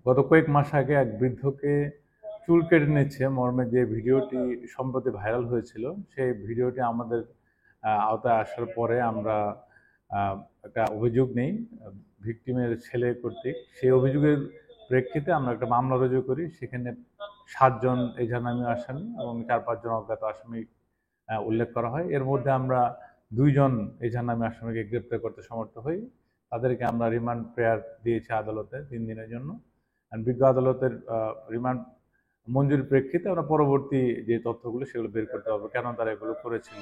গত কয়েক মাস আগে এক বৃদ্ধকে চুল কেটে নিচ্ছে মর্মে যে ভিডিওটি সম্প্রতি ভাইরাল হয়েছিল, সেই ভিডিওটি আমাদের আওতায় আসার পরে আমরা একটা অভিযোগ নেই ভিকটিমের ছেলে কর্তৃক। সেই অভিযোগের প্রেক্ষিতে আমরা একটা মামলা রুজু করি। সেখানে 7 জন এজাহারনামী আসামি এবং 4-5 জন অজ্ঞাত আসামি উল্লেখ করা হয়। এর মধ্যে আমরা 2 জন এজাহারনামী আসামিকে গ্রেপ্তার করতে সমর্থ হই। তাদেরকে আমরা রিমান্ড প্রেয়ার দিয়েছি আদালতে 3 দিনের জন্য। বিজ্ঞ আদালতের রিমান্ড মঞ্জুরির প্রেক্ষিতে আমরা পরবর্তী যে তথ্যগুলো সেগুলো বের করতে হবে, কেন তারা এগুলো করেছিল।